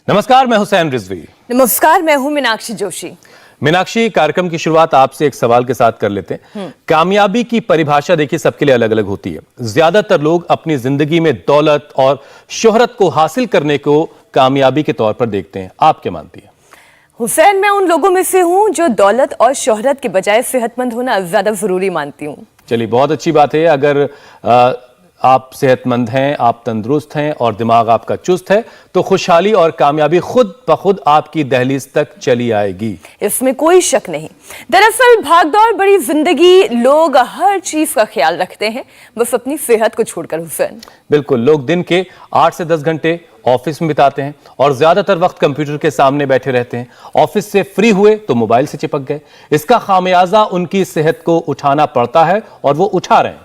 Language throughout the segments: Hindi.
नमस्कार, मैं हुसैन रिजवी। नमस्कार, मैं हूं मीनाक्षी जोशी। मीनाक्षी, कार्यक्रम की शुरुआत आपसे एक सवाल के साथ कर लेते हैं। कामयाबी की परिभाषा देखिए सबके लिए अलग अलग होती है। ज्यादातर लोग अपनी जिंदगी में दौलत और शोहरत को हासिल करने को कामयाबी के तौर पर देखते हैं। आप क्या मानती हैं? हुसैन, मैं उन लोगों में से हूं जो दौलत और शोहरत के बजाय सेहतमंद होना ज्यादा जरूरी मानती हूं। चलिए, बहुत अच्छी बात है। अगर आप सेहतमंद हैं, आप तंदुरुस्त हैं और दिमाग आपका चुस्त है तो खुशहाली और कामयाबी खुद ब खुद आपकी दहलीज तक चली आएगी, इसमें कोई शक नहीं। दरअसल भागदौड़ बड़ी जिंदगी, लोग हर चीज का ख्याल रखते हैं, बस अपनी सेहत को छोड़कर। हुसैन, बिल्कुल। लोग दिन के 8 से 10 घंटे ऑफिस में बिताते हैं और ज्यादातर वक्त कंप्यूटर के सामने बैठे रहते हैं। ऑफिस से फ्री हुए तो मोबाइल से चिपक गए। इसका खामियाजा उनकी सेहत को उठाना पड़ता है और वो उठा रहे हैं।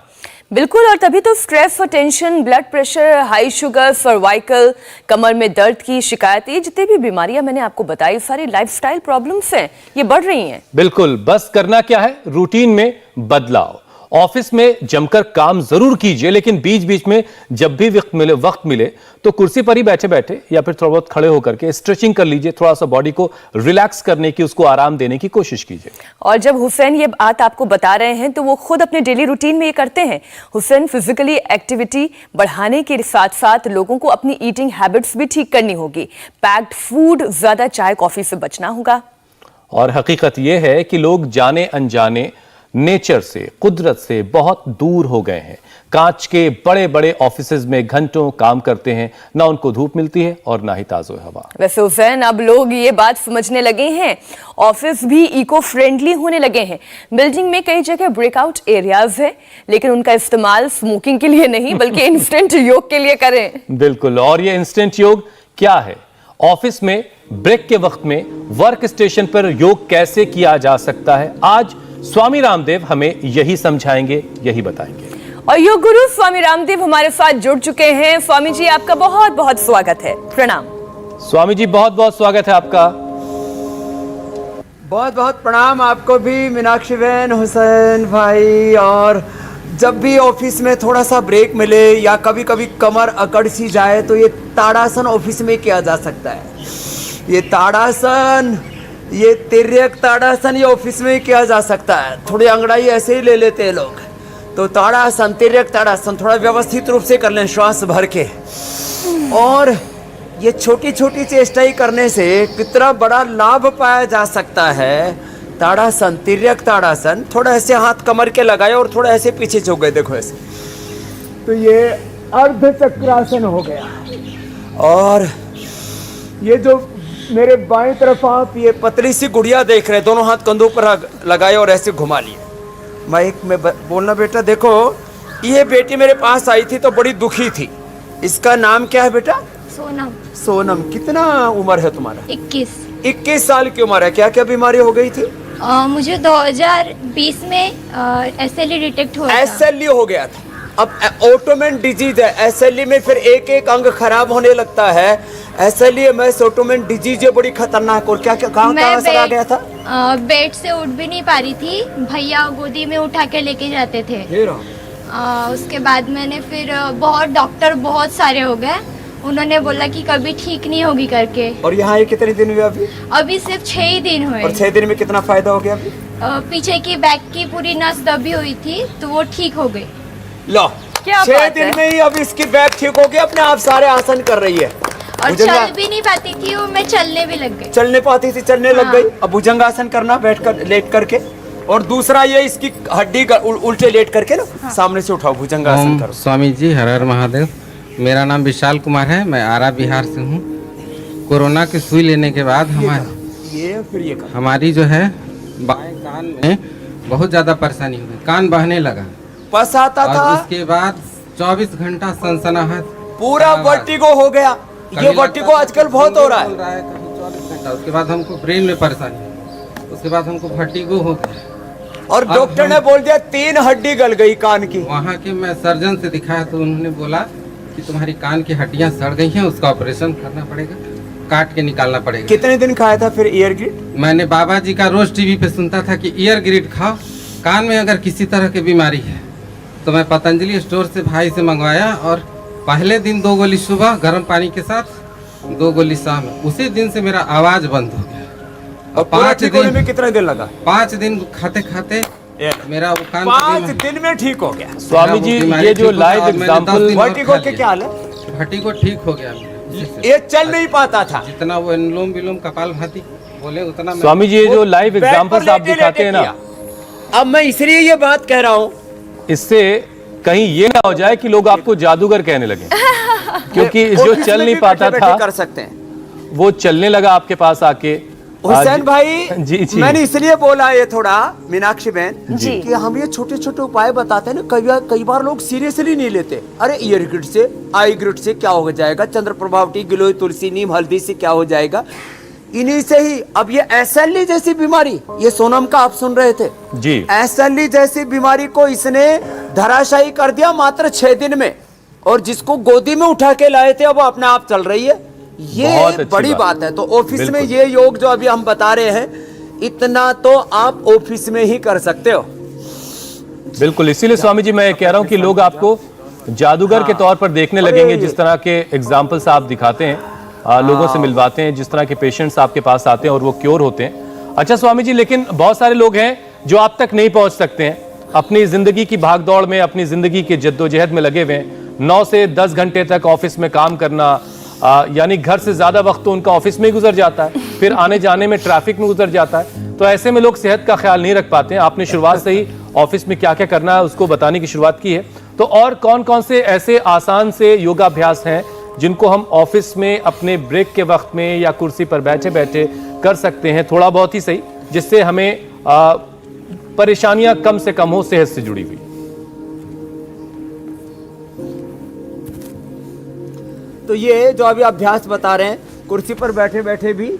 बिल्कुल, और तभी तो स्ट्रेस और tension, blood pressure, high sugar, cervical, कमर में दर्द की शिकायतें, जितनी भी बीमारियां मैंने आपको बताई, सारी लाइफस्टाइल प्रॉब्लम्स हैं, ये बढ़ रही हैं। बिल्कुल, बस करना क्या है, रूटीन में बदलाव। ऑफिस में जमकर काम जरूर कीजिए, लेकिन बीच बीच में जब भी वक्त मिले तो कुर्सी पर ही बैठे बैठे या फिर थोड़ा बहुत खड़े होकर के स्ट्रेचिंग कर लीजिए। थोड़ा सा बॉडी को रिलैक्स करने की, उसको आराम देने की कोशिश कीजिए। और जब हुसैन ये बात आपको बता रहे हैं तो वो खुद अपने डेली रूटीन में ये करते हैं। हुसैन, फिजिकली एक्टिविटी बढ़ाने के साथ साथ लोगों को अपनी ईटिंग हैबिट्स भी ठीक करनी होगी। पैक्ड फूड, ज्यादा चाय कॉफी से बचना होगा। और हकीकत यह है कि लोग जाने अनजाने नेचर से, कुदरत से बहुत दूर हो गए हैं। कांच के बड़े बड़े ऑफिसेज में घंटों काम करते हैं, ना उनको धूप मिलती है और ना ही ताज़ो हवा। वैसे हुसैन, अब लोग ये बात समझने लगे हैं, ऑफिस भी इको फ्रेंडली होने लगे हैं। बिल्डिंग में कई जगह ब्रेकआउट एरियाज है, लेकिन उनका इस्तेमाल स्मोकिंग के लिए नहीं बल्कि इंस्टेंट योग के लिए करें। बिल्कुल। और ये इंस्टेंट योग क्या है? ऑफिस में ब्रेक के वक्त में वर्क स्टेशन पर योग कैसे किया जा सकता है, आज स्वामी रामदेव हमें यही समझाएंगे, यही बताएंगे। और योग गुरु स्वामी रामदेव हमारे साथ जुड़ चुके हैं। स्वामी जी, आपका बहुत बहुत स्वागत है। प्रणाम। स्वामी जी, बहुत बहुत स्वागत है आपका। बहुत बहुत प्रणाम आपको भी मीनाक्षी बहन, हुसैन भाई। और जब भी ऑफिस में थोड़ा सा ब्रेक मिले या कभी कभी कमर अकड़ सी जाए तो ये ताड़ासन ऑफिस में किया जा सकता है। ये ताड़ासन, ये तिर्यक ताड़ासन ये ऑफिस में किया जा सकता है। थोड़ी अंगड़ाई ऐसे ही ले लेते हैं लोग, तो ताड़ासन, तिर्यक ताड़ासन थोड़ा व्यवस्थित रूप से कर लें, श्वास भर के। और ये छोटी छोटी चेष्टाएं करने से कितना बड़ा लाभ पाया जा सकता है। ताड़ासन, तिर्यक ताड़ासन, थोड़ा ऐसे हाथ कमर के लगाए और थोड़ा ऐसे पीछे झुक गए, देखो ऐसे, तो ये अर्ध चक्रासन हो गया। और ये जो मेरे बाएं तरफ आप ये पतली सी गुड़िया देख रहे हैं, दोनों हाथ कंधों पर लगाए और ऐसे घुमा लिए। माइक में बोलना बेटा। देखो, ये बेटी मेरे पास आई थी तो बड़ी दुखी थी। इसका नाम क्या है बेटा? सोनम। सोनम, कितना उम्र है तुम्हारा? 21 साल की उम्र है। क्या क्या बीमारी हो गई थी? मुझे 2020 में SLE डिटेक्ट हुआ था। SLE हो गया था। अब ऑटोमेन डिजीज है। SLE में फिर एक एक अंग खराब होने लगता है। SLE में ऑटोमेन डिजीज है, बड़ी खतरनाक। और क्या क्या कहाँ असर आ गया था? बेड से उठ भी नहीं पा रही थी, भैया गोदी में उठा के लेके जाते थे। उसके बाद मैंने फिर डॉक्टर बहुत सारे हो गए, उन्होंने बोला कि कभी ठीक नहीं होगी करके। और यहाँ ये कितने दिन हुए अभी? अभी सिर्फ 6 ही दिन हुए। और 6 दिन में कितना फायदा हो गया अभी? पीछे की बैक की पूरी नस दबी हुई थी तो वो ठीक हो गई। लो, 6 दिन में ही अब इसकी बैक ठीक हो गई, अपने आप सारे आसन कर रही है। और चल भी नहीं पाती थी वो, मैं चलने भी लग गई। चलने पाती थी, चलने लग गई। अब भुजंगासन करना, बैठ कर, लेट करके। और दूसरा ये इसकी हड्डी उल्टे लेट करके ना, सामने से उठाओ, भुजंगासन करो। स्वामी जी, हर हर महादेव। मेरा नाम विशाल कुमार है, मैं आरा बिहार से हूँ। कोरोना की सुई लेने के बाद हमारी जो है बाएं कान में बहुत ज्यादा परेशानी हुई, कान बहने लगा, पस आता था। उसके बाद 24 घंटा सनसनाहट, पूरा वर्टिगो हो गया। ये वर्टिगो आजकल बहुत हो रहा है। 24 घंटा। उसके बाद हमको ब्रेन में परेशानी, उसके बाद हमको वर्टिगो हो गया। और डॉक्टर ने बोल दिया 3 हड्डी गल गई कान की। वहाँ के मैं सर्जन से दिखाया तो उन्होंने बोला कि तुम्हारी कान की हड्डियां सड़ गई हैं, उसका ऑपरेशन करना पड़ेगा, काट के निकालना पड़ेगा। कितने दिन खाया था फिर ईयर ग्रिड? मैंने बाबा जी का रोज टीवी पे सुनता था कि ईयर ग्रिड खाओ, कान में अगर किसी तरह की बीमारी है। तो मैं पतंजलि स्टोर से भाई से मंगवाया और पहले दिन 2 गोली सुबह गर्म पानी के साथ 2 गोली शाम में। उसी दिन से मेरा आवाज बंद हो गया। और पूरा ठीक होने में कितना दिन लगा? 5 दिन खाते खाते मेरा वो कान 5 दिन में ठीक हो गया। स्वामी जी, ये जो लाइव एग्जाम्पल, वर्टिगो के क्या हाल है? वर्टिगो ठीक हो गया मेरा। ये चल नहीं पाता था। जितना वो अनुलोम विलोम कपाल भाती बोले उतना मैं- स्वामी जी ये जो लाइव बेड पर एग्जाम्पल्स आप लेटे दिखाते हैं ना, किया। अब मैं इसलिए ये बात कह रहा हूँ, इससे कहीं ये ना हो जाए कि लोग आपको जादूगर कहने लगे, क्योंकि जो ऑफिस चल में नहीं भी पाता बैठे-बैठे था कर सकते हैं। वो चलने लगा आपके पास आके। हुसैन भाई, जी जी, मैंने इसलिए बोला ये थोड़ा, मीनाक्षी बहन जी। कि हम ये छोटे छोटे उपाय बताते हैं ना, कई बार लोग सीरियसली नहीं लेते। अरे ईयर ग्रिड से, आई ग्रिड से क्या हो जाएगा, चंद्र प्रभावटी, गिलोय, तुलसी, नीम, हल्दी से क्या हो जाएगा, इन्हीं से ही। अब ये एसएलई जैसी बीमारी, ये सोनम का आप सुन रहे थे जी, एसएलई जैसी बीमारी को इसने धराशायी कर दिया मात्र 6 दिन में। और जिसको गोदी में उठा के लाए थे अब वो अपने आप चल रही है। ये बहुत अच्छी बड़ी बात है। तो ऑफिस में ये योग जो अभी हम बता रहे हैं, इतना तो आप ऑफिस में ही कर सकते हो। बिल्कुल। इसीलिए स्वामी जी मैं ये कह रहा हूँ कि लोग आपको जादूगर के तौर पर देखने लगेंगे, जिस तरह के एग्जाम्पल्स आप दिखाते हैं, लोगों से मिलवाते हैं, जिस तरह के पेशेंट्स आपके पास आते हैं और वो क्योर होते हैं। अच्छा स्वामी जी, लेकिन बहुत सारे लोग हैं जो आप तक नहीं पहुंच सकते हैं, अपनी जिंदगी की भागदौड़ में, अपनी जिंदगी की जद्दोजहद में लगे हुए हैं। 9 से 10 घंटे तक ऑफिस में काम करना, यानी घर से ज्यादा वक्त तो उनका ऑफिस में ही गुजर जाता है, फिर आने जाने में ट्रैफिक में गुजर जाता है। तो ऐसे में लोग सेहत का ख्याल नहीं रख पाते हैं। आपने शुरुआत से ही ऑफिस में क्या क्या करना है उसको बताने की शुरुआत की है। तो और कौन कौन से ऐसे आसान से योगाभ्यास हैं जिनको हम ऑफिस में अपने ब्रेक के वक्त में या कुर्सी पर बैठे बैठे कर सकते हैं, थोड़ा बहुत ही सही, जिससे हमें परेशानियां कम से कम हो सेहत से जुड़ी हुई? तो ये जो अभी अभ्यास बता रहे हैं, कुर्सी पर बैठे बैठे भी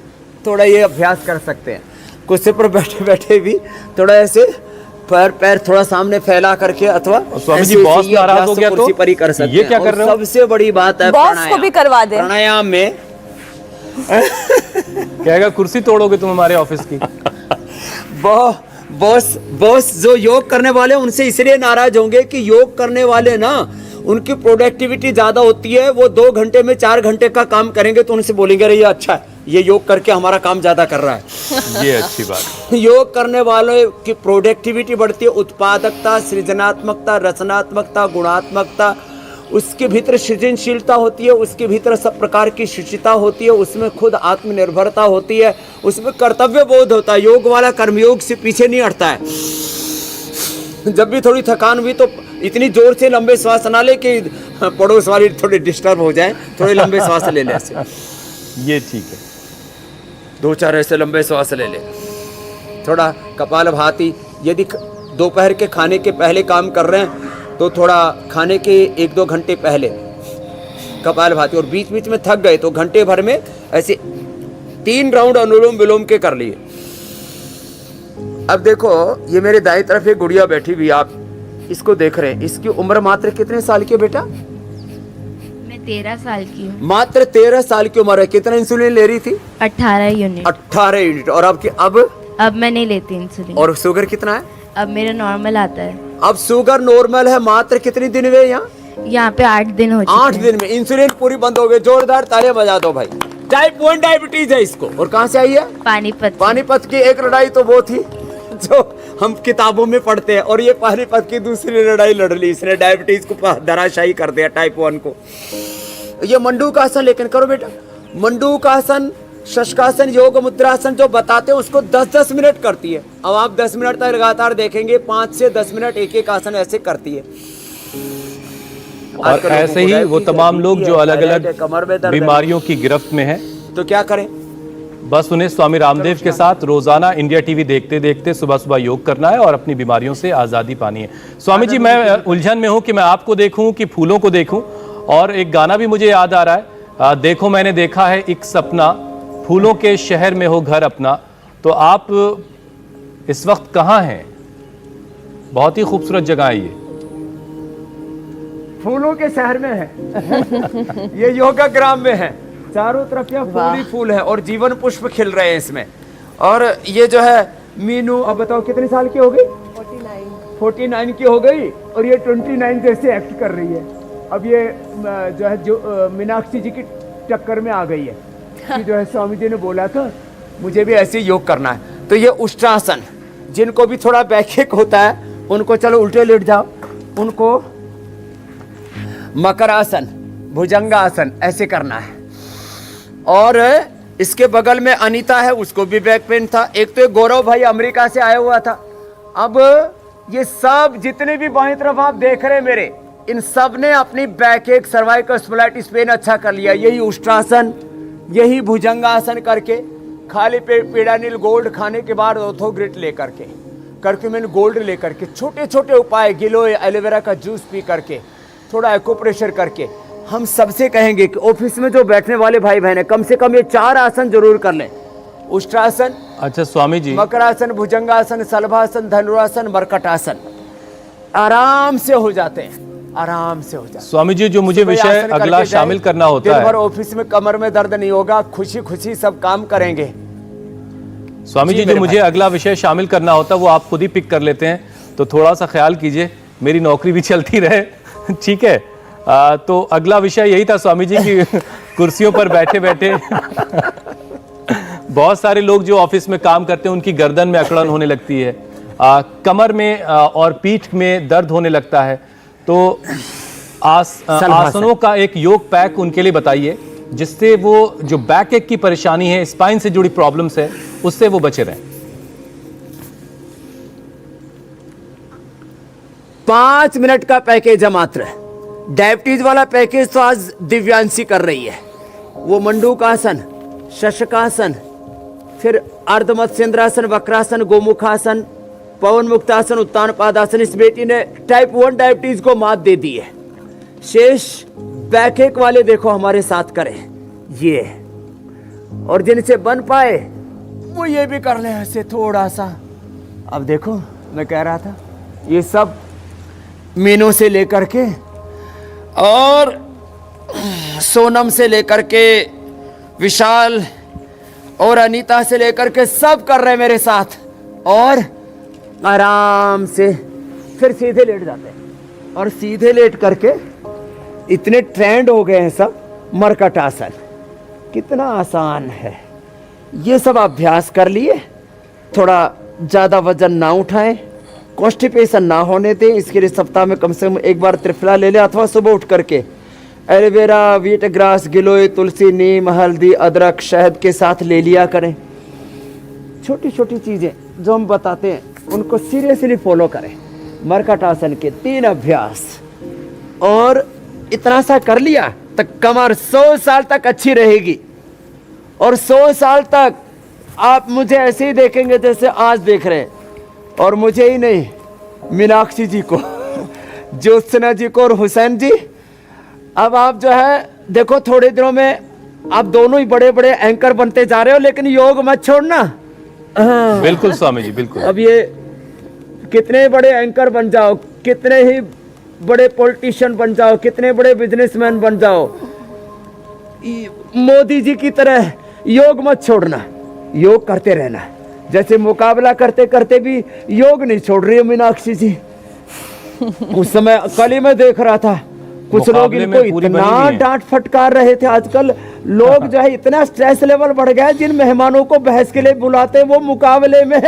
थोड़ा ये अभ्यास कर सकते हैं। कुर्सी पर बैठे बैठे भी थोड़ा ऐसे पैर थोड़ा सामने फैला करके, अथवा स्वामी जी ऐसे बॉस ये नाराज अभ्यास हो गया तो कुर्सी पर ही कर सकते ये हैं। क्या और कर रहे हो? सबसे बड़ी बात है बॉस को भी करवा दें। प्राणायाम में कहेगा कुर्सी तोड़ोगे तुम हमारे ऑफिस की। बॉस जो योग करने वाले हैं उनसे इसलिए नाराज होंगे कि योग करने वाले ना, उनकी प्रोडक्टिविटी ज्यादा होती है। वो 2 घंटे में 4 घंटे का काम करेंगे तो उनसे बोलेंगे अरे ये अच्छा है, ये योग करके हमारा काम ज्यादा कर रहा है। ये अच्छी बात है। योग करने वालों की प्रोडक्टिविटी बढ़ती है, उत्पादकता, सृजनात्मकता, रचनात्मकता, गुणात्मकता, उसके भीतर सृजनशीलता होती है, उसके भीतर सब प्रकार की शुचिता होती है, उसमें खुद आत्मनिर्भरता होती है, उसमें कर्तव्य बोध होता है। योग वाला कर्मयोग से पीछे नहीं हटता है। जब भी थोड़ी थकान हुई तो इतनी जोर से लंबे श्वास ना ले कि पड़ोस वाली थोड़ी डिस्टर्ब हो जाए, थोड़े लंबे श्वास ले ले ऐसे। ये ठीक है। 2-4 ऐसे लंबे श्वास ले ले। थोड़ा कपाल भाती, यदि दोपहर के खाने के पहले काम कर रहे हैं तो थोड़ा खाने के 1-2 घंटे पहले कपाल भाती, और बीच बीच में थक गए तो घंटे भर में ऐसे 3 राउंड अनुलोम विलोम के कर लिए। अब देखो ये मेरे दाएं तरफ एक गुड़िया बैठी हुई, आप इसको देख रहे हैं। इसकी उम्र मात्र कितने साल की है बेटा? मैं 13 साल की हूँ। मात्र 13 साल की उम्र है। कितना इंसुलिन ले रही थी? 18 यूनिट। 18 यूनिट। और आपकी अब मैं नहीं लेती इंसुलिन। और शुगर कितना है? अब मेरा नॉर्मल आता है। अब शुगर नॉर्मल है। मात्र कितने दिन हुए यहाँ? यहाँ पे 8 दिन हो चुके 8 दिन में इंसुलिन पूरी बंद हो गई। जोरदार तालियां बजा दो भाई। टाइप 1 डायबिटीज है इसको। और कहाँ से आई है? पानीपत। पानीपत की एक लड़ाई तो वो थी जो हम किताबों में पढ़ते हैं, और ये पानीपत की दूसरी लड़ाई लड़ ली इसने। डायबिटीज को धराशायी कर दिया, टाइप 1 को। ये मंडूकासन लेकिन करो बेटा। मंडूकासन, शशकासन, योग मुद्रासन जो बताते हैं उसको 10-10 मिनट करती है। अब आप 10 मिनट तक लगातार देखेंगे, 5 से 10 मिनट एक आसन ऐसे करती है। और ऐसे ही वो तमाम लोग जो अलग अलग कमर में दर्द बीमारियों की गिरफ्त में हैं, तो क्या करें? बस उन्हें स्वामी रामदेव के साथ रोजाना इंडिया टीवी देखते देखते सुबह सुबह योग करना है और अपनी बीमारियों से आज़ादी पानी है। स्वामी जी मैं उलझन में हूँ कि मैं आपको देखूं कि फूलों को देखूं। और एक गाना भी मुझे याद आ रहा है, देखो मैंने देखा है एक सपना, फूलों के शहर में हो घर अपना। तो आप इस वक्त कहाँ हैं? बहुत ही खूबसूरत जगह है ये। फूलों के शहर में है। ये योगा ग्राम में है। चारों तरफ यहाँ फूल ही फूल है और जीवन पुष्प खिल रहे हैं इसमें। और ये जो है मीनू, अब बताओ कितने साल की हो गई? 49 की हो गई। और ये 29 जैसे एक्ट कर रही है। अब ये जो है जो मीनाक्षी जी की चक्कर में आ गई है कि जो है स्वामी जी ने बोला था मुझे भी ऐसे योग करना है। तो ये उष्ट्रासन, जिनको भी थोड़ा बैकएक होता है उनको चलो उल्टे लेट जाओ, उनको मकरासन, भुजंगासन ऐसे करना है। और इसके बगल में अनीता है, उसको भी बैक पेन था। एक तो गौरव भाई अमेरिका से आया हुआ था। अब ये सब जितने भी बाईं तरफ आप देख रहे हैं मेरे, इन सब ने अपनी बैकएक, सर्वाइकल स्पॉन्डिलाइटिस पेन अच्छा कर लिया। यही उष्ट्रासन, यही भुजंगासन करके, खाली पेट पीड़ानिल गोल्ड खाने के बाद ऑर्थोग्रिट लेकर के, करक्यूमिन गोल्ड लेकर के, छोटे छोटे उपाय, गिलोय एलोवेरा का जूस पी करके, थोड़ा एक्यूप्रेशर करके, हम सबसे कहेंगे कि ऑफिस में जो बैठने वाले भाई बहन है कम से कम ये 4 आसन जरूर कर लें। उष्ट्रासन, अच्छा स्वामी जी, मकरासन, भुजंगासन, सलभासन, धनुरासन, मरकटासन, आराम से हो जाते हैं, आराम से हो जाते हैं। स्वामी जी जो मुझे विषय आसन अगला करके जाएं, शामिल करना होता दिन भर है, ऑफिस में कमर में दर्द नहीं होगा, खुशी खुशी सब काम करेंगे। स्वामी जी जो मेरे मुझे अगला विषय शामिल करना होता है वो आप खुद ही पिक कर लेते हैं, तो थोड़ा सा ख्याल कीजिए, मेरी नौकरी भी चलती रहे। ठीक है, तो अगला विषय यही था स्वामी जी की कुर्सियों पर बैठे बैठे बहुत सारे लोग जो ऑफिस में काम करते हैं उनकी गर्दन में अकड़न होने लगती है, कमर में और पीठ में दर्द होने लगता है। तो आसनों का एक योग पैक उनके लिए बताइए जिससे वो जो बैक एक की परेशानी है, स्पाइन से जुड़ी प्रॉब्लम्स है, उससे वो बचे रहें। 5 मिनट का पैकेज है मात्र। डायबिटीज वाला पैकेज तो आज दिव्यांशी कर रही है। वो मंडूकासन, शशकासन, फिर अर्धमत्स्येंद्रासन, वक्रासन, गोमुखासन, पवन मुक्तासन, उत्तान पादासन। इस बेटी ने टाइप 1 डायबिटीज को मात दे दी है। शेष बैकएक वाले देखो हमारे साथ करें ये, और जिनसे बन पाए वो ये भी कर ले ऐसे थोड़ा सा। अब देखो मैं कह रहा था ये सब मीनू से लेकर के और सोनम से लेकर के विशाल और अनीता से लेकर के सब कर रहे मेरे साथ, और आराम से फिर सीधे लेट जाते हैं। और सीधे लेट करके इतने ट्रेंड हो गए हैं सब। मरकट आसन कितना आसान है, ये सब अभ्यास कर लिए। थोड़ा ज़्यादा वजन ना उठाएं, कॉन्स्टिपेशन ना होने दें। इसके लिए सप्ताह में कम से कम एक बार त्रिफला ले लें, अथवा सुबह उठ करके एलोवेरा, व्हीट ग्रास, गिलोय, तुलसी, नीम, हल्दी, अदरक, शहद के साथ ले लिया करें। छोटी छोटी चीज़ें जो हम बताते हैं उनको सीरियसली फॉलो करें। मरकट आसन के 3 अभ्यास, और इतना सा कर लिया तो कमर 100 साल तक अच्छी रहेगी। और 100 साल तक आप मुझे ऐसे ही देखेंगे जैसे आज देख रहे हैं। और मुझे ही नहीं, मीनाक्षी जी को, ज्योत्सना जी को और हुसैन जी। अब आप जो है देखो थोड़े दिनों में आप दोनों ही बड़े बड़े एंकर बनते जा रहे हो, लेकिन योग मत छोड़ना। बिल्कुल स्वामी जी, बिल्कुल। अब ये कितने बड़े एंकर बन जाओ, कितने ही बड़े पॉलिटिशियन बन जाओ, कितने बड़े बिजनेसमैन बन जाओ, मोदी जी की तरह योग मत छोड़ना, योग करते रहना। जैसे मुकाबला करते करते भी योग नहीं छोड़ रही है मीनाक्षी जी। उस समय कल ही मैं देख रहा था कुछ लोग इनको इतना डांट फटकार रहे थे। आजकल लोग जो है इतना स्ट्रेस लेवल बढ़ गया है, जिन मेहमानों को बहस के लिए बुलाते हैं वो मुकाबले में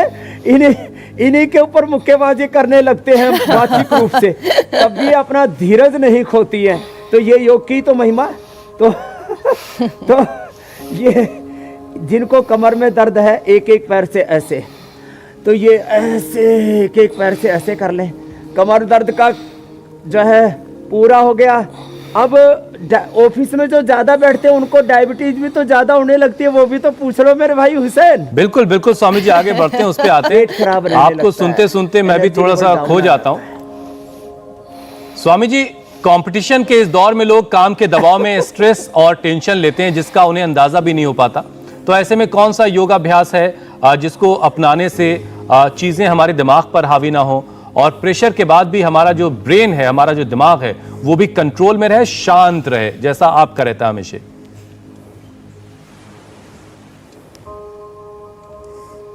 इन्हीं के ऊपर मुक्केबाजी करने लगते हैं वाचिक रूप से। तब भी अपना धीरज नहीं खोती है। तो ये योग की तो महिमा। तो ये जिनको कमर में दर्द है एक एक पैर से ऐसे, तो ये ऐसे एक एक पैर से ऐसे कर लें। कमर दर्द का जो है पूरा हो गया। अब ऑफिस में जो ज्यादा बैठते हैं उनको डायबिटीज भी तो ज्यादा होने लगती है, वो भी तो पूछ लो मेरे भाई हुसैन। बिल्कुल बिल्कुल स्वामी जी, आगे बढ़ते हैं, उस पे आते हैं। आपको सुनते सुनते मैं भी थोड़ा सा खो जाता हूं। स्वामी जी, कंपटीशन के इस दौर में लोग काम के दबाव में स्ट्रेस और टेंशन लेते हैं जिसका उन्हें अंदाजा भी नहीं हो पाता। तो ऐसे में कौन सा योगाभ्यास है जिसको अपनाने से चीजें हमारे दिमाग पर हावी ना हो, और प्रेशर के बाद भी हमारा जो ब्रेन है, हमारा जो दिमाग है, वो भी कंट्रोल में रहे, शांत रहे, जैसा आपका रहता है हमेशा?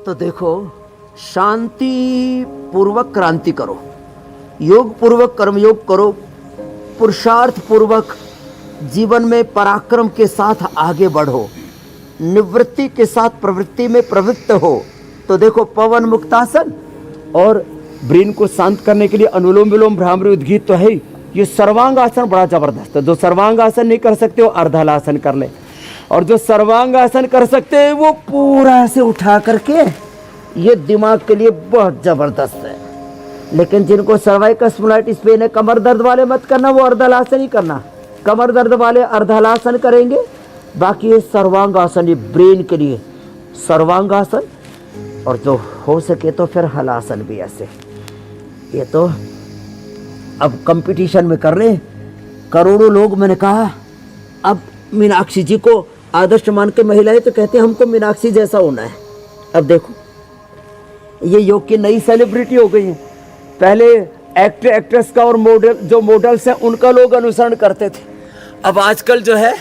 तो देखो, शांति पूर्वक क्रांति करो, योग पूर्वक कर्मयोग करो, पुरुषार्थ पूर्वक जीवन में पराक्रम के साथ आगे बढ़ो, निवृत्ति के साथ प्रवृत्ति में प्रवृत्त हो। तो देखो पवन मुक्तासन और ब्रेन को शांत करने के लिए अनुलोम विलोम भ्रामरी उद्गीत तो है ही। ये सर्वांग आसन बड़ा जबरदस्त है। जो सर्वांग आसन नहीं कर सकते वो अर्धहलासन कर ले, और जो सर्वांग आसन कर सकते हैं वो पूरा ऐसे उठा करके, ये दिमाग के लिए बहुत जबरदस्त है। लेकिन जिनको सर्वाइकल स्पॉन्डिलाइटिस पेन है, कमर दर्द वाले मत करना, वो अर्धहलासन ही करना। कमर दर्द वाले अर्धहलासन करेंगे, बाकी ये सर्वांग आसन, ये ब्रेन के लिए सर्वांग आसन, और जो हो सके तो फिर हलासन भी ऐसे। ये तो अब कंपटीशन में कर रहे हैं करोड़ों लोग। मैंने कहा अब मीनाक्षी जी को आदर्श मान के महिलाएं तो कहते हैं हमको मीनाक्षी जैसा होना है। अब देखो ये योग की नई सेलिब्रिटी हो गई है। पहले एक्टर एक्ट्रेस का और मॉडल, जो मॉडल्स हैं उनका लोग अनुसरण करते थे। अब आजकल जो है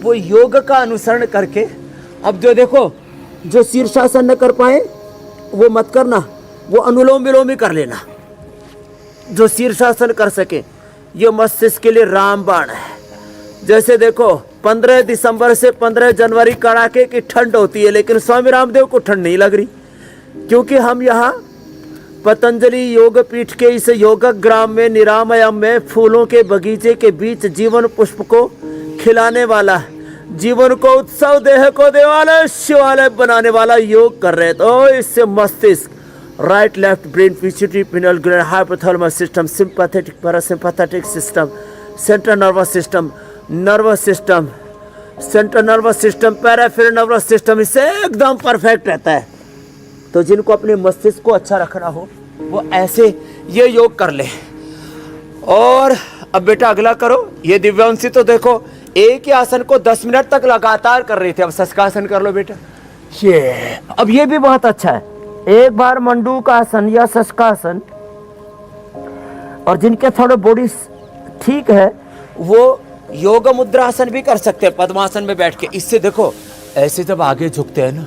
वो योग का अनुसरण करके, अब जो देखो जो शीर्षासन न कर पाए वो मत करना, वो अनुलोम विलोम ही कर लेना। जो शीर्षासन कर सके, ये मस्तिष्क के लिए रामबाण है। जैसे देखो 15 दिसंबर से 15 जनवरी कड़ाके की ठंड होती है, लेकिन स्वामी रामदेव को ठंड नहीं लग रही, क्योंकि हम यहाँ पतंजलि योग पीठ के इस योग ग्राम में निरामयम में फूलों के बगीचे के बीच जीवन पुष्प को खिलाने वाला, जीवन को उत्सव, देह को देवालय शिवालय बनाने वाला योग कर रहे। तो इससे मस्तिष्क, right left brain, pituitary, penal gland, hypothalamus system, sympathetic parasympathetic system, central nervous system, central nervous system, peripheral nervous system, इससे एकदम परफेक्ट रहता है। तो जिनको अपने मस्तिष्क को अच्छा रखना हो वो ऐसे ये योग कर ले। और अब बेटा अगला करो। ये दिव्यांशी तो देखो एक ही आसन को 10 मिनट तक लगातार कर रही थी। अब शशकासन कर लो बेटा। ये अब ये भी बहुत अच्छा है। एक बार मंडूक आसन या शशकासन, और जिनके थोड़े बॉडी ठीक है वो योग मुद्रासन भी कर सकते हैं, पद्मासन में बैठ के। इससे देखो ऐसे जब आगे झुकते हैं ना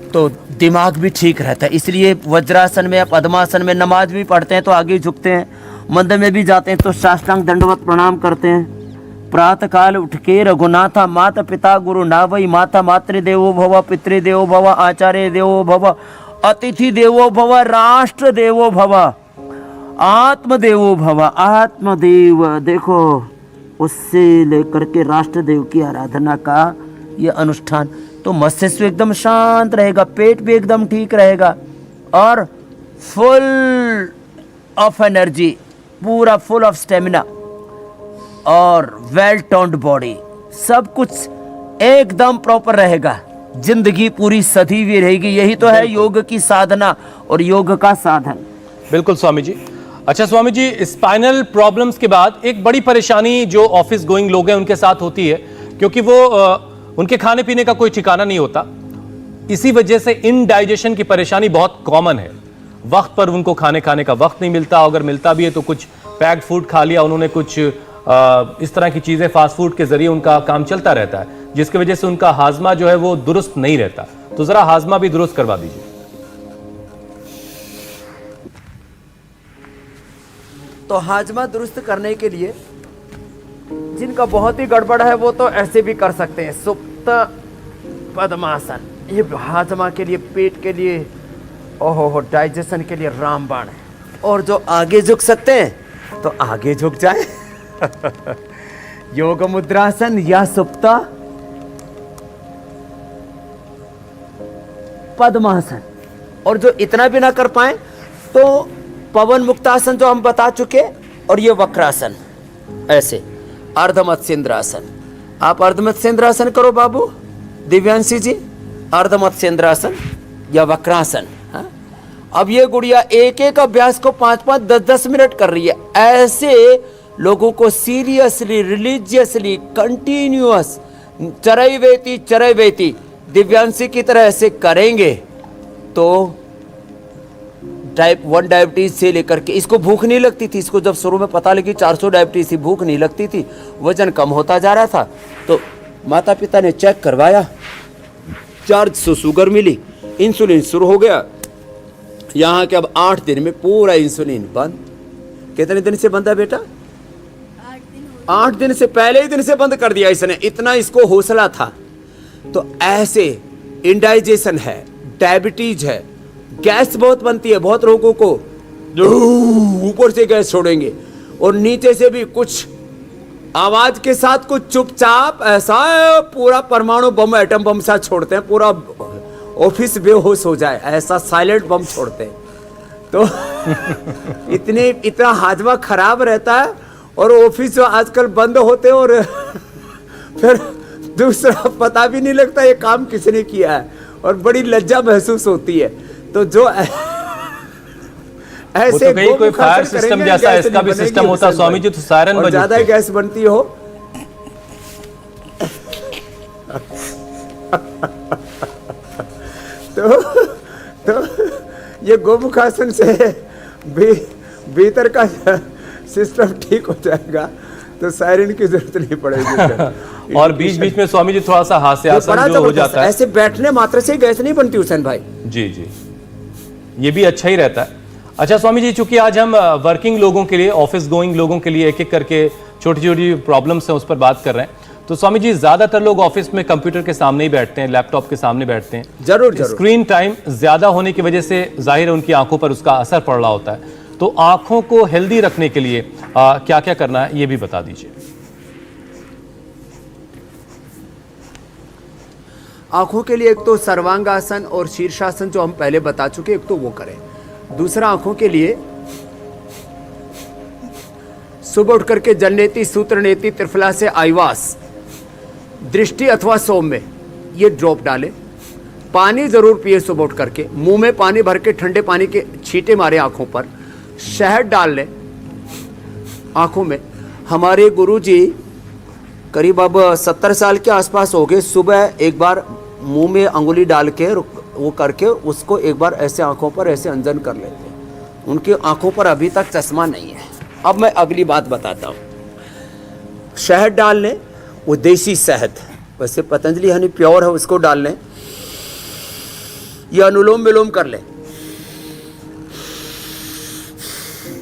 तो दिमाग भी ठीक रहता है। इसलिए वज्रासन में या पद्मासन में नमाज भी पढ़ते हैं तो आगे झुकते हैं, मंदिर में भी जाते हैं तो साष्टांग दंडवत प्रणाम करते हैं। प्रातः काल उठ के रघुनाथा माता पिता गुरु नावई माता मातृदेवो भव, पितृदेवो भव, आचार्य देवो भव, अतिथि देवो भव, राष्ट्र देवो भव, आत्मदेवो भव। आत्मदेव देखो, उससे लेकर के राष्ट्र देव की आराधना का ये अनुष्ठान, तो मस्तिष्क एकदम शांत रहेगा, पेट भी एकदम ठीक रहेगा, और फुल ऑफ एनर्जी, पूरा फुल ऑफ स्टेमिना, और वेल टोन्ड बॉडी, सब कुछ एकदम प्रॉपर रहेगा। जिंदगी पूरी सधी हुई रहेगी। यही तो है योग की साधना और योग का साधन। बिल्कुल स्वामी जी। अच्छा स्वामी जी, स्पाइनल प्रॉब्लम्स के बाद एक बड़ी परेशानी जो ऑफिस गोइंग लोग हैं उनके साथ होती है, क्योंकि वो उनके खाने पीने का कोई ठिकाना नहीं होता। इसी वजह से इनडाइजेशन की परेशानी बहुत कॉमन है। वक्त पर उनको खाने का वक्त नहीं मिलता, अगर मिलता भी है तो कुछ पैक्ड फूड खा लिया उन्होंने, कुछ इस तरह की चीजें फास्ट फूड के जरिए उनका काम चलता रहता है, जिसकी वजह से उनका हाजमा जो है वो दुरुस्त नहीं रहता। तो जरा हाजमा भी दुरुस्त करवा दीजिए। तो हाजमा दुरुस्त करने के लिए जिनका बहुत ही गड़बड़ है वो तो ऐसे भी कर सकते हैं। सुप्त पद्मासन, ये हाजमा के लिए, पेट के लिए, ओहो डाइजेशन के लिए रामबाण है। और जो आगे झुक सकते हैं तो आगे झुक जाए। योग मुद्रासन या सुप्ता पद्मासन। और जो इतना भी ना कर पाए तो पवन मुक्तासन जो हम बता चुके, और ये वक्रासन, ऐसे अर्धमत्स्येंद्रासन। आप अर्धमत्स्येंद्रासन करो बाबू दिव्यांशी जी, अर्धमत्स्येंद्रासन या वक्रासन। हाँ? अब ये गुड़िया एक एक अभ्यास को 5-5, 10-10 मिनट कर रही है। ऐसे लोगों को सीरियसली, रिलीजियसली, कंटिन्यूअस चरैवेति दिव्यांशी की तरह ऐसे करेंगे तो टाइप 1 डायबिटीज से लेकर के, इसको भूख नहीं लगती थी। इसको जब शुरू में पता लगी 400 डायबिटीज थी, भूख नहीं लगती थी, वजन कम होता जा रहा था। तो माता पिता ने चेक करवाया, 400 शुगर मिली, इंसुलिन शुरू हो गया। यहाँ के अब 8 दिन में पूरा इंसुलिन बंद। कितने दिन से बंद है बेटा? 8 दिन से पहले ही दिन से बंद कर दिया इसने, इतना इसको हौसला था। तो ऐसे इंडाइजेशन है, डायबिटीज है, गैस बहुत बनती है, बहुत लोगों को ऊपर से गैस छोड़ेंगे और नीचे से भी कुछ आवाज के साथ कुछ चुपचाप ऐसा पूरा परमाणु बम, एटम बम सा छोड़ते हैं, पूरा ऑफिस बेहोश हो जाए ऐसा साइलेंट बम छोड़ते हैं। तो इतना हाजमा खराब रहता है और ऑफिस जो आजकल बंद होते हैं और फिर दूसरा पता भी नहीं लगता ये काम किसने किया है और बड़ी लज्जा महसूस होती है। तो जो ऐसे तो कोई फायर सिस्टम जैसा इसका भी सिस्टम होता स्वामी जी, तो सायरन बजते, ज्यादा गैस बनती हो तो ये गोमुखासन से भीतर का सिस्टम ठीक हो जाएगा तो सायरन की जरूरत नहीं पड़ेगी। और बीच बीच में स्वामी जी थोड़ा सा हास्यासन जो हो जाता है, ऐसे बैठने मात्र से गैस नहीं बनती हुसैन भाई। जी जी, ये भी अच्छा ही रहता है। अच्छा स्वामी जी, चूंकि आज हम वर्किंग लोगों के लिए, ऑफिस गोइंग लोगों के लिए एक एक करके छोटी छोटी प्रॉब्लम्स हैं उस पर बात कर रहे हैं, तो स्वामी जी ज्यादातर लोग ऑफिस में कंप्यूटर के सामने ही बैठते हैं, लैपटॉप के सामने बैठते हैं, जरूर स्क्रीन टाइम ज्यादा होने की वजह से जाहिर है उनकी आंखों पर उसका असर पड़ रहा होता है। तो आंखों को हेल्दी रखने के लिए क्या क्या करना है ये भी बता दीजिए। आंखों के लिए एक तो सर्वांगासन और शीर्षासन जो हम पहले बता चुके, एक तो वो करें। दूसरा आंखों के लिए सुबह उठ करके जलनेति, सूत्रनेति, त्रिफला से आईवास, दृष्टि अथवा सौम्य ये ड्रॉप डालें। पानी जरूर पिए सुबह उठ करके, मुंह में पानी भर के ठंडे पानी के छींटे मारे आंखों पर, शहद डाल लें आंखों में। हमारे गुरुजी करीब अब 70 साल के आसपास हो गए, सुबह एक बार मुंह में अंगुली डाल के वो करके उसको एक बार ऐसे आंखों पर ऐसे अंजन कर लेते हैं। उनकी आंखों पर अभी तक चश्मा नहीं है। अब मैं अगली बात बताता हूँ। शहद डाल लें, वो देसी शहद, वैसे पतंजलि हनी प्योर है, उसको डाल लें। ये अनुलोम विलोम कर लें।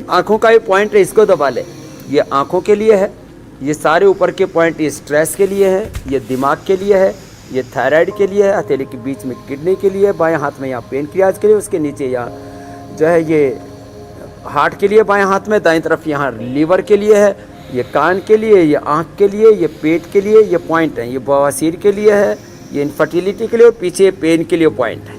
आंखों का ये पॉइंट है, इसको दबा लें। ये आंखों के लिए है, ये सारे ऊपर के पॉइंट ये स्ट्रेस के लिए है, ये दिमाग के लिए है, ये थायराइड के लिए है, हथेली के बीच में किडनी के लिए, बाएं हाथ में यहाँ पेनक्रियाज के लिए, उसके नीचे यहाँ जो है ये हार्ट के लिए बाएं हाथ में, दाएं तरफ यहाँ लीवर के लिए है, ये कान के लिए, ये आँख के लिए, ये पेट के लिए, ये पॉइंट है, ये बवासीर के लिए है, ये इनफर्टिलिटी के लिए, और पीछे पेन के लिए पॉइंट है।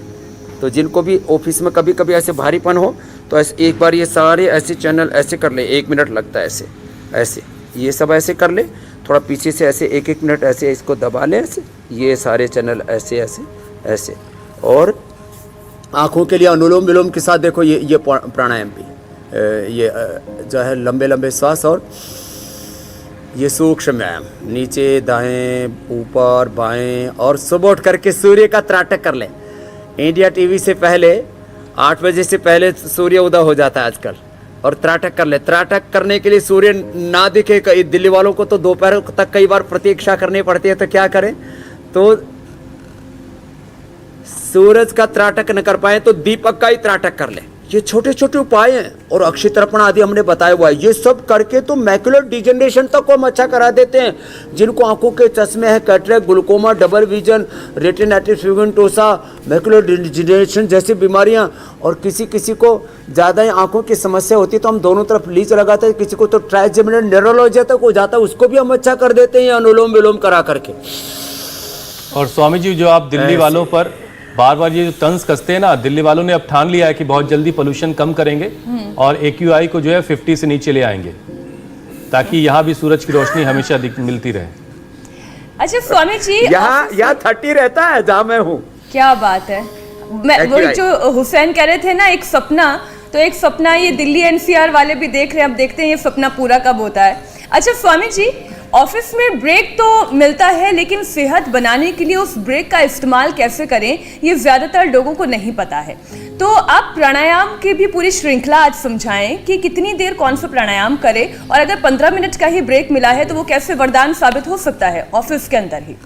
तो जिनको भी ऑफिस में कभी कभी ऐसे भारीपन हो तो ऐसे एक बार ये सारे ऐसे चैनल ऐसे कर ले, 1 मिनट लगता है ऐसे ऐसे, ये सब ऐसे कर ले, थोड़ा पीछे से ऐसे 1-1 मिनट ऐसे इसको दबा लें ऐसे, ये सारे चैनल ऐसे ऐसे ऐसे। और आँखों के लिए अनुलोम विलोम के साथ देखो ये प्राणायाम भी, ये जो है लंबे लंबे श्वास, और ये सूक्ष्म व्यायाम, नीचे दाएं ऊपर बाएं, और सुबह उठ करके सूर्य का त्राटक कर लें। इंडिया टीवी से पहले 8 बजे से पहले सूर्य उदय हो जाता है आजकल, और त्राटक कर ले। त्राटक करने के लिए सूर्य ना दिखे, कई दिल्ली वालों को तो दोपहर तक कई बार प्रतीक्षा करनी पड़ती है, तो क्या करें, तो सूरज का त्राटक न कर पाए तो दीपक का ही त्राटक कर ले। ये छोटे छोटे उपाय हैं, और अक्षय तर्पण आदि हमने बताया हुआ है। ये सब करके तो मैकुलर डिजेनरेशन तक को हम अच्छा करा देते हैं। जिनको आंखों के चश्मे हैं, cataract, glaucoma, double vision, retinitis pigmentosa, macular degeneration जैसी बीमारियां, और किसी किसी को ज़्यादा ही आंखों की समस्या होती है तो हम दोनों तरफ लीज लगाते हैं, किसी को तो ट्राइजेमिनल न्यूरोलॉजी तक हो जाता है, उसको भी हम अच्छा कर देते हैं अनुलोम विलोम करा करके। और स्वामी जी, जो आप दिल्ली वालों पर बार बार ये जो तंज कसते हैं ना, दिल्ली वालों ने अब ठान लिया है कि बहुत जल्दी पोल्यूशन कम करेंगे और AQI को जो है 50 से नीचे ले आएंगे, ताकि यहाँ भी सूरज की रोशनी हमेशा मिलती रहे। अच्छा स्वामी जी, यहाँ 30 रहता है जहाँ मैं हूँ। क्या बात है। मैं वही जो हुसैन कह रहे थे ना, एक सपना, तो एक सपना ये दिल्ली NCR वाले भी देख रहे हैं, अब देखते हैं ये सपना पूरा कब होता है। अच्छा स्वामी जी, ऑफिस में ब्रेक तो मिलता है, लेकिन सेहत बनाने के लिए उस ब्रेक का इस्तेमाल कैसे करें ये ज़्यादातर लोगों को नहीं पता है। तो आप प्राणायाम की भी पूरी श्रृंखला आज समझाएं कि कितनी देर कौन सा प्राणायाम करें, और अगर 15 मिनट का ही ब्रेक मिला है तो वो कैसे वरदान साबित हो सकता है ऑफिस के अंदर ही।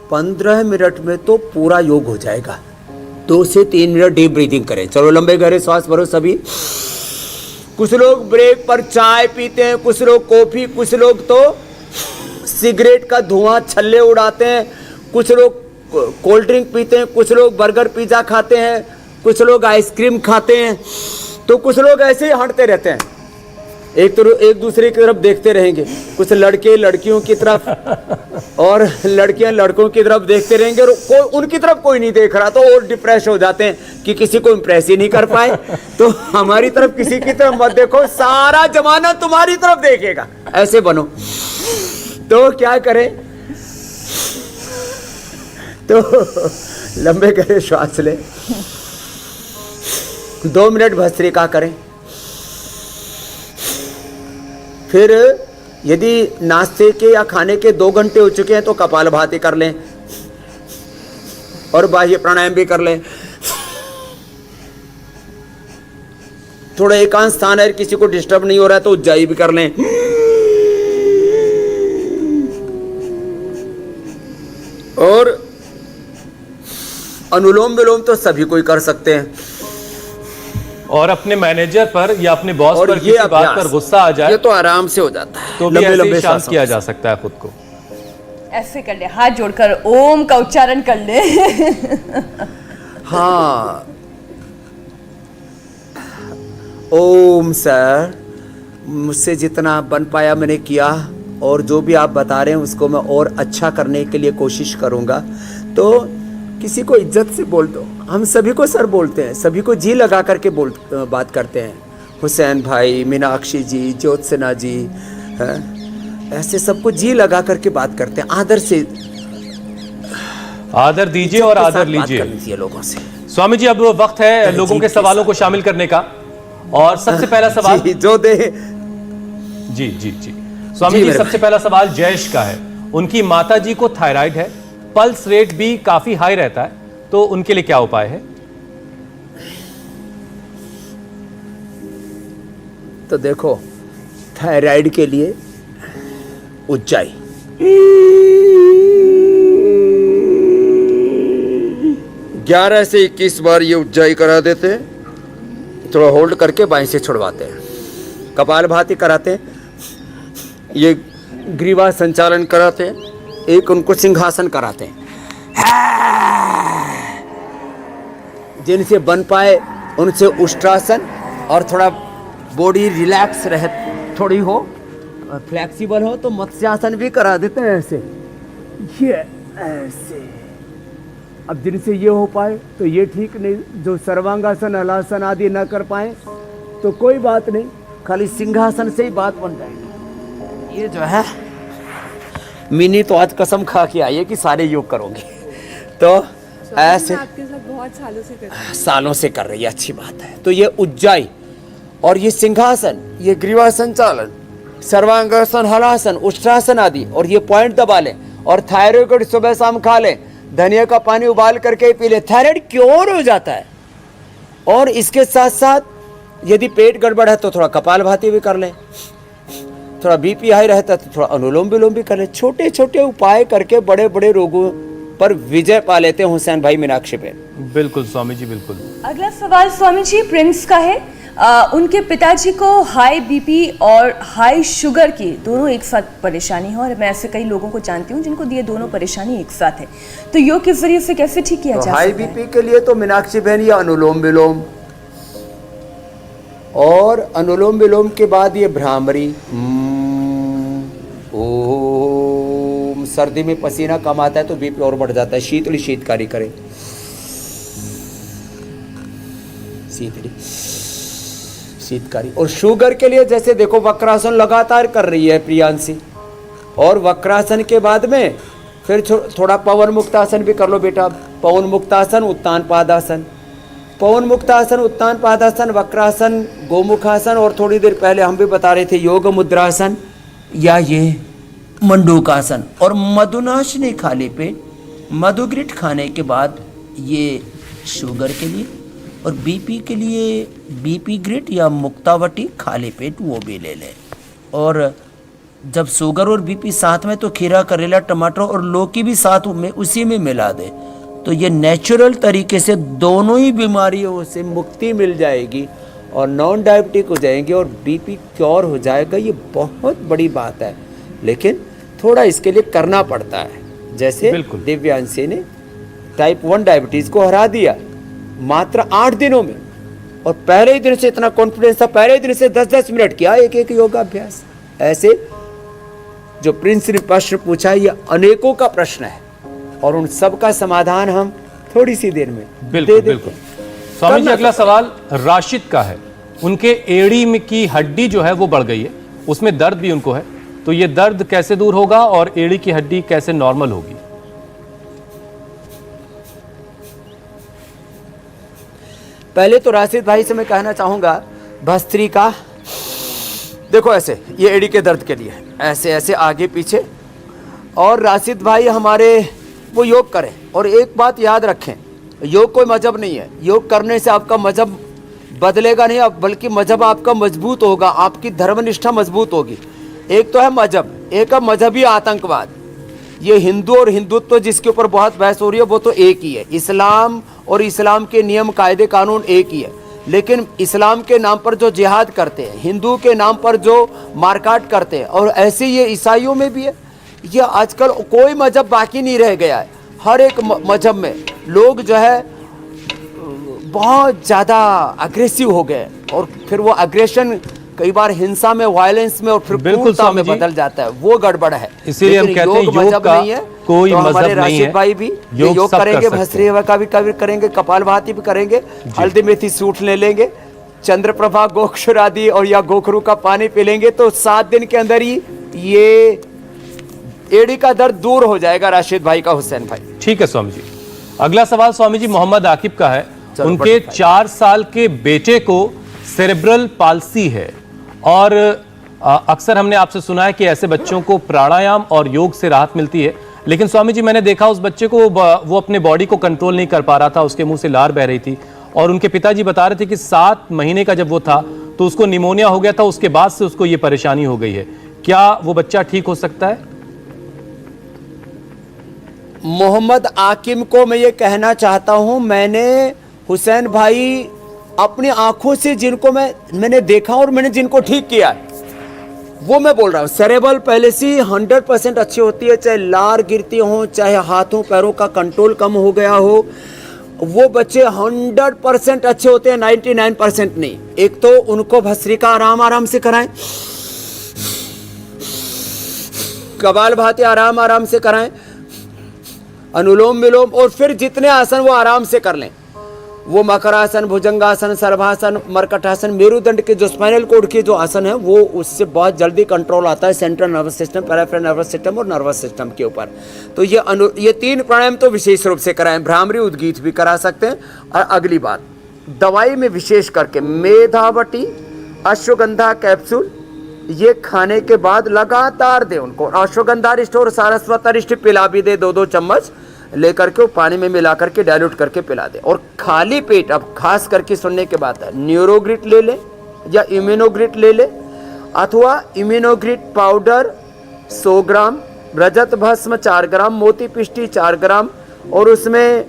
15 मिनट में तो पूरा योग हो जाएगा। 2 से 3 मिनट डीप ब्रीदिंग करें। चलो लंबे गहरे सांस भरो सभी, कुछ लोग ब्रेक पर चाय पीते हैं, कुछ लोग कॉफी, कुछ लोग तो सिगरेट का धुआं छल्ले उड़ाते हैं, कुछ लोग कोल्ड ड्रिंक पीते हैं, कुछ लोग बर्गर पिज्जा खाते हैं, कुछ लोग आइसक्रीम खाते हैं, तो कुछ लोग ऐसे ही हटते रहते हैं, एक दूसरे की तरफ देखते रहेंगे। कुछ लड़के लड़कियों की तरफ और लड़कियां लड़कों की तरफ देखते रहेंगे और उनकी तरफ कोई नहीं देख रहा, तो और डिप्रेस हो जाते हैं कि किसी को इम्प्रेस ही नहीं कर पाए। तो हमारी तरफ किसी की तरफ मत देखो, सारा जमाना तुम्हारी तरफ देखेगा, ऐसे बनो। तो क्या करें, तो लंबे गहरे श्वास ले, 2 मिनट भस्त्रिका करें। फिर यदि नाश्ते के या खाने के 2 घंटे हो चुके हैं तो कपालभाति कर लें और बाह्य प्राणायाम भी कर लें। थोड़ा एकांत स्थान है, किसी को डिस्टर्ब नहीं हो रहा है तो उज्जाई भी कर लें। और अनुलोम विलोम तो सभी कोई कर सकते हैं। और अपने मैनेजर पर या अपने बॉस और पर ये किसी बात पर गुस्सा आ जाए ये तो आराम से हो जाता है, तो भी ऐसे ही शांत किया जा सकता है खुद को। ऐसे कर ले, हाथ जोड़कर ओम का उच्चारण कर ले। हाँ, ओम सर, मुझसे जितना बन पाया मैंने किया, और जो भी आप बता रहे हैं उसको मैं और अच्छा करने के लिए कोशिश करूँगा। तो किसी को इज्जत से बोल दो, हम सभी को सर बोलते हैं, सभी को जी लगा करके बात करते हैं। हुसैन भाई, मीनाक्षी जी, ज्योत्सना जी, ऐसे सबको जी लगा करके बात करते हैं। आदर से आदर दीजिए और आदर लीजिए लोगों से। स्वामी जी, अब वक्त है लोगों के सवालों को शामिल करने का। और सबसे पहला सवाल जो दे जी जी जी स्वामी जी, सबसे पहला सवाल जयेश का है। उनकी माता जी को थायराइड है, पल्स रेट भी काफी हाई रहता है, तो उनके लिए क्या उपाय है? तो देखो, थायराइड के लिए उज्जाई, 11 से 21 बार ये उज्जाई करा देते हैं। थोड़ा होल्ड करके बाएं से छुड़वाते हैं, कपालभाति कराते हैं, ये ग्रीवा संचालन कराते हैं, एक उनको सिंहासन कराते हैं। जिनसे बन पाए उनसे उष्ट्रासन, और थोड़ा बॉडी रिलैक्स रहे, थोड़ी हो फ्लेक्सिबल हो तो मत्स्यासन भी करा देते हैं। ऐसे ये ऐसे, अब जिनसे ये हो पाए तो ये ठीक नहीं, जो सर्वांगासन हलासन आदि ना कर पाए तो कोई बात नहीं, खाली सिंहासन से ही बात बन जाएगी। ये जो है मिनी तो आज कसम खा के आई है कि सारे योग करोगे, तो ऐसे आपके साथ बहुत सालों से कर रही है, अच्छी बात है। तो ये उज्जाई और ये सिंहासन, ये ग्रीवा संचालन, सर्वांगासन हलासन, उष्ट्रासन आदि, और ये पॉइंट दबा लें। और थायराइड सुबह शाम खा लें, धनिया का पानी उबाल करके पी लें, थायराइड क्योर हो जाता है। और इसके साथ साथ यदि पेट गड़बड़ है तो थोड़ा कपालभाति भी कर लें, थोड़ा बीपी हाई रहता है तो थोड़ा अनुलोम विलोम भी कर लें। छोटे छोटे उपाय करके बड़े बड़े रोगों पर विजय पा लेते हैं हुसैन भाई, मीनाक्षी बहन। बिल्कुल स्वामी जी, बिल्कुल। अगला सवाल स्वामी जी प्रिंस का है। उनके पिताजी को हाई बीपी और हाई शुगर की दोनों एक साथ परेशानी है, और मैं ऐसे कई लोगों को जानती हूँ जिनको ये दोनों परेशानी एक साथ है, तो योग के जरिए से कैसे ठीक किया जा सकता है? हाई बीपी के लिए तो मीनाक्षी बहन ये अनुलोम विलोम, और अनुलोम विलोम के बाद ये भ्रामरी, ओम। सर्दी में पसीना कम आता है तो बीपी और बढ़ जाता है, शीतली शीतकारी करें, शीतकारी। और शुगर के लिए जैसे देखो वक्रासन लगातार कर रही है प्रियांशी, और वक्रासन के बाद में फिर थोड़ा पवन मुक्तासन भी कर लो बेटा। पवन मुक्तासन, उत्तान पादासन, पवन मुक्तासन, उत्तान पादासन, वक्रासन, गोमुखासन, और थोड़ी देर पहले हम भी बता रहे थे योग मुद्रासन या ये मंडूकासन। और मधुनाशनी खाली पेट, मधुग्रिट खाने के बाद ये शुगर के लिए, और बीपी के लिए बीपी ग्रिट या मुक्तावटी खाली पेट वो भी ले लें। और जब शुगर और बीपी साथ में तो खीरा, करेला, टमाटर और लौकी भी साथ में उसी में मिला दे, तो ये नेचुरल तरीके से दोनों ही बीमारियों से मुक्ति मिल जाएगी। और नॉन डायबिटिक हो जाएंगे और बीपी क्योर हो जाएगा, ये बहुत बड़ी बात है। लेकिन थोड़ा इसके लिए करना पड़ता है। जैसे बिल्कुल। दिव्यांशी ने टाइप 1 डायबिटीज़ को हरा दिया मात्र 8 दिनों में, और पहले ही दिन से इतना कॉन्फिडेंस था, पहले ही दिन से 10-10 मिनट किया एक योगाभ्यास। ऐसे जो प्रिंस ने प्रश्न पूछा, ये अनेकों का प्रश्न है और उन सब का समाधान हम थोड़ी सी देर में बिल्कुल बिल्कुल। स्वामी जी, अगला सवाल राशिद का है। उनके एड़ी में की हड्डी जो है वो बढ़ गई है, उसमें दर्द भी उनको है, तो ये दर्द कैसे दूर होगा और एड़ी की हड्डी कैसे नॉर्मल होगी? पहले तो राशिद भाई से मैं कहना चाहूंगा, भस्त्रिका देखो ऐसे, ये एड़ी के दर्द के लिए ऐसे ऐसे आगे पीछे। और राशिद भाई हमारे वो योग करें, और एक बात याद रखें, योग कोई मजहब नहीं है। योग करने से आपका मजहब बदलेगा नहीं, बल्कि मजहब आपका मजबूत होगा, आपकी धर्मनिष्ठा मजबूत होगी। एक तो है मजहब, एक है मजहबी आतंकवाद। ये हिंदू और हिंदुत्व जिसके ऊपर बहुत बहस हो रही है, वो तो एक ही है। इस्लाम और इस्लाम के नियम कायदे कानून एक ही है, लेकिन इस्लाम के नाम पर जो जिहाद करते हैं, हिंदू के नाम पर जो मारकाट करते हैं, और ऐसे ये ईसाइयों में भी है। ये आजकल कोई मजहब बाकी नहीं रह गया है। हर एक मजहब में लोग जो है बहुत ज़्यादा अग्रेसिव हो गए, और फिर वो अग्रेशन कई बार हिंसा में, वायलेंस में, और फिर क्रूरता में बदल जाता है। वो गड़बड़ है। इसीलिए हम कहते हैं योग का कोई मजहब नहीं है। राशिद भाई भी योग करेंगे, भस्त्री का भी करेंगे, कपालभाति भी करेंगे, हल्दी मेथी सूट ले लेंगे, चंद्रप्रभा गोक्षुर आदि और या गोखरू का पानी पी लेंगे, तो 7 दिन के अंदर ही ये एड़ी का दर्द दूर हो जाएगा। राशिद भाई का, हुसैन भाई। ठीक है स्वामी जी। अगला सवाल स्वामी जी मोहम्मद आकिब का है। उनके 4 साल के बेटे को सेरेब्रल पाल्सी है, और अक्सर हमने आपसे सुना है कि ऐसे बच्चों को प्राणायाम और योग से राहत मिलती है, लेकिन स्वामी जी मैंने देखा उस बच्चे को वो अपने बॉडी को कंट्रोल नहीं कर पा रहा था, उसके मुंह से लार बह रही थी, और उनके पिताजी बता रहे थे कि 7 महीने का जब वो था तो उसको निमोनिया हो गया था, उसके बाद से उसको ये परेशानी हो गई है। क्या वो बच्चा ठीक हो सकता है? मोहम्मद आकिम को मैं ये कहना चाहता हूं, मैंने हुसैन भाई अपनी आंखों से जिनको मैंने देखा और मैंने जिनको ठीक किया, वो मैं बोल रहा हूँ। सेरेब्रल पैलेसी 100% अच्छी होती है, चाहे लार गिरती हो, चाहे हाथों पैरों का कंट्रोल कम हो गया हो, वो बच्चे 100% अच्छे होते हैं, 99% नहीं। एक तो उनको भस्त्रिका आराम से कराएं, कपालभाति आराम से कराएं, अनुलोम विलोम, और फिर जितने आसन वो आराम से कर लें। वो मकरासन, भुजंगासन, सर्वासन, मरकटासन, मेरुदंड के जो स्पाइनल कोड के जो आसन है, वो उससे बहुत जल्दी कंट्रोल आता है central nervous system, peripheral nervous system और नर्वस सिस्टम के ऊपर। तो ये 3 प्राणायाम तो विशेष रूप से कराएं। भ्रामरी उद्गीत भी करा सकते हैं। और अगली बात, दवाई में विशेष करके मेधावटी, अश्वगंधा कैप्सूल, ये खाने के बाद लगातार दे उनको। अश्वगंधा अरिष्ट और सारस्वत अरिष्ट पिला भी दे, 2-2 चम्मच लेकर के पानी में मिला करके डाइल्यूट करके पिला दे। और खाली पेट, अब खास करके सुनने के बाद है, न्यूरोग्रिट ले ले या इम्यूनोग्रिट ले ले, अथवा इम्यूनोग्रिट पाउडर 100 ग्राम, रजत भस्म 4 ग्राम, मोती पिष्टी 4 ग्राम, और उसमें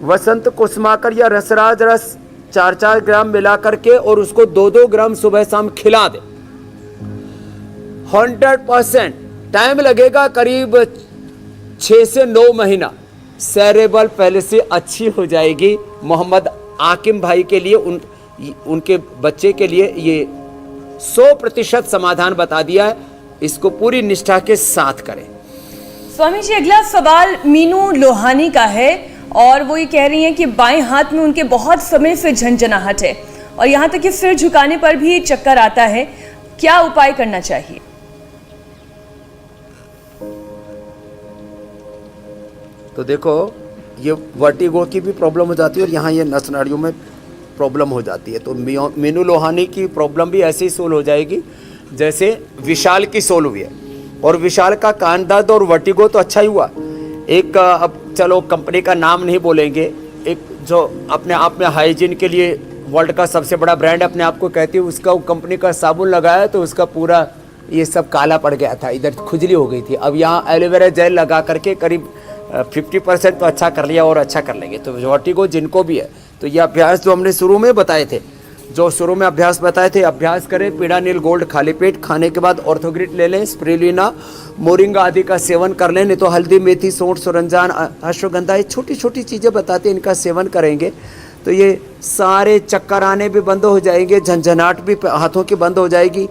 वसंत कुसुमाकर या रसराज रस 4-4 ग्राम मिला करके, और उसको 2-2 ग्राम सुबह शाम खिला दे। 100% टाइम लगेगा, करीब 6 से 9 महीना, सेरेब्रल पैलेसी अच्छी हो जाएगी। मोहम्मद आकिम भाई के लिए, उनके बच्चे के लिए ये 100% समाधान बता दिया है। इसको पूरी निष्ठा के साथ करें। स्वामी जी, अगला सवाल मीनू लोहानी का है, और वो ये कह रही हैं कि बाएं हाथ में उनके बहुत समय से झंझनाहट है, और यहाँ तक कि सिर झुकाने पर भी चक्कर आता है। क्या उपाय करना चाहिए? तो देखो, ये वर्टिगो की भी प्रॉब्लम हो जाती है, और यहाँ ये नस नाड़ियों में प्रॉब्लम हो जाती है। तो मीनू लोहानी की प्रॉब्लम भी ऐसे ही सोल्व हो जाएगी जैसे विशाल की सोल्व हुई है। और विशाल का कान दर्द और वर्टिगो तो अच्छा ही हुआ। एक अब चलो कंपनी का नाम नहीं बोलेंगे, एक जो अपने आप में हाइजीन के लिए वर्ल्ड का सबसे बड़ा ब्रांड अपने आप को कहती है, उसका कंपनी का साबुन लगाया तो उसका पूरा ये सब काला पड़ गया था, इधर खुजली हो गई थी। अब यहाँ एलोवेरा जेल लगा करके करीब 50% तो अच्छा कर लिया, और अच्छा कर लेंगे। तो वर्टिगो जिनको भी है, तो ये अभ्यास जो हमने शुरू में बताए थे, जो शुरू में अभ्यास बताए थे, अभ्यास करें। पीड़ानील गोल्ड खाली पेट, खाने के बाद ऑर्थोग्रिट ले लें, स्प्रिलिना, मोरिंगा आदि का सेवन कर लें। नहीं तो हल्दी, मेथी, सौंठ, सुरंजान, अश्वगंधा, ये छोटी छोटी चीज़ें बताते हैं, इनका सेवन करेंगे तो ये सारे चक्कर आने भी बंद हो जाएंगे, झंझनाहट भी हाथों की बंद हो जाएगी।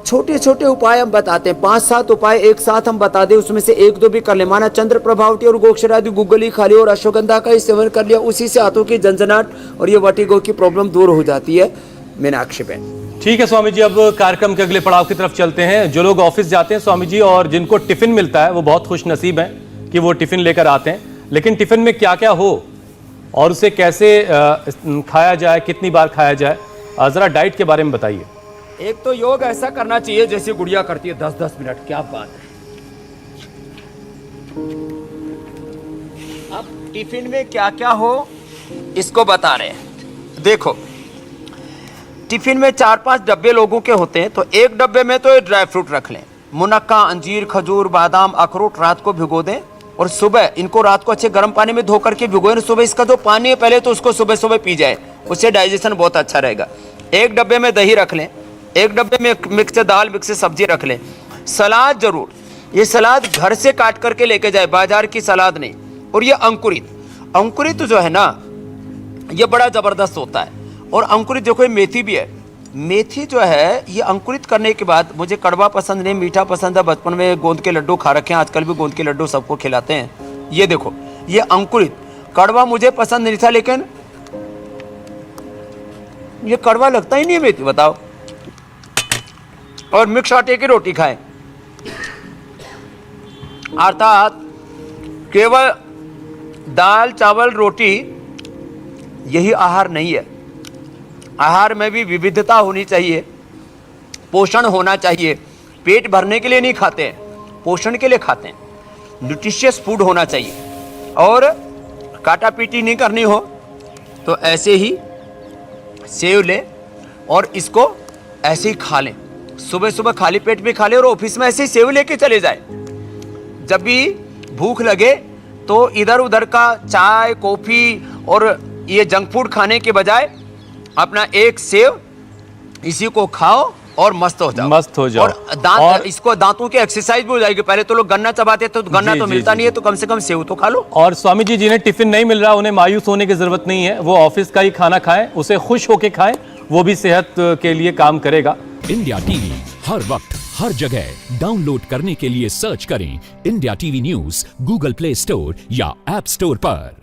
छोटे छोटे उपाय हम बताते हैं, 5-7 उपाय एक साथ हम बता दें, उसमें से 1-2 भी कर ले। माना चंद्र प्रभावटी और गोक्षर आदि गुग्गली खा ली और अश्वगंधा का ही सेवन कर लिया, उसी से हाथों की झंझनाहट और ये वर्टिगो की प्रॉब्लम दूर हो जाती है। मीनाक्षी बहन, ठीक है स्वामी जी, अब कार्यक्रम के अगले पड़ाव की तरफ चलते हैं। जो लोग ऑफिस जाते हैं स्वामी जी और जिनको टिफिन मिलता है वो बहुत खुश नसीब हैं कि वो टिफिन लेकर आते हैं, लेकिन टिफिन में क्या क्या हो और उसे कैसे खाया जाए, कितनी बार खाया जाए, जरा डाइट के बारे में बताइए। एक तो योग ऐसा करना चाहिए जैसे गुड़िया करती है, 10-10 मिनट। क्या बात है। अब टिफिन में क्या क्या हो इसको बता रहे हैं। देखो, टिफिन में 4-5 डब्बे लोगों के होते हैं, तो एक डब्बे में तो ड्राई फ्रूट रख लें, मुनक्का, अंजीर, खजूर, बादाम, अखरोट रात को भिगो दें और सुबह इनको रात को अच्छे गर्म पानी में धो करके भिगोएं। सुबह इसका जो पानी है पहले तो उसको सुबह सुबह पी जाए, उससे डाइजेशन बहुत अच्छा रहेगा। एक डब्बे में दही रख लें, एक डब्बे में मिक्स दाल, मिक्स सब्जी रख लें। सलाद जरूर, ये सलाद घर से काट करके लेके जाए, बाजार की सलाद नहीं। और ये अंकुरित जो है ना, ये बड़ा जबरदस्त होता है। और अंकुरित देखो, ये मेथी भी है। मेथी जो है ये अंकुरित करने के बाद, मुझे कड़वा पसंद नहीं, मीठा पसंद है। बचपन में गोंद के लड्डू खा रखे हैं, आजकल भी गोंद के लड्डू सबको खिलाते हैं। ये देखो, ये अंकुरित, कड़वा मुझे पसंद नहीं था, लेकिन ये कड़वा लगता ही नहीं है मेथी, बताओ। और मिक्स आटे की रोटी खाएं, अर्थात केवल दाल, चावल, रोटी यही आहार नहीं है। आहार में भी विविधता होनी चाहिए, पोषण होना चाहिए। पेट भरने के लिए नहीं खाते हैं, पोषण के लिए खाते हैं। न्यूट्रिशियस फूड होना चाहिए। और काटा पीटी नहीं करनी हो तो ऐसे ही सेव लें और इसको ऐसे ही खा लें। सुबह सुबह खाली पेट भी खा लें और ऑफिस में ऐसे ही सेव लेके चले जाए। जब भी भूख लगे तो इधर उधर का चाय, कॉफी और ये जंक फूड खाने के बजाय अपना एक सेव इसी को खाओ और मस्त हो जाओ। और दांत, इसको दांतों की एक्सरसाइज भी हो जाएगी। पहले तो लोग गन्ना चबाते थे, तो गन्ना तो मिलता नहीं है, तो कम से कम सेव तो खा लो। और स्वामी जी, जिन्हें टिफिन नहीं मिल रहा उन्हें मायूस होने की जरूरत नहीं है, वो ऑफिस का ही खाना खाएं, उसे खुश होके खाएं, वो भी सेहत के लिए काम करेगा। इंडिया टीवी हर वक्त हर जगह डाउनलोड करने के लिए सर्च करें India TV news Google play store या ऐप स्टोर पर।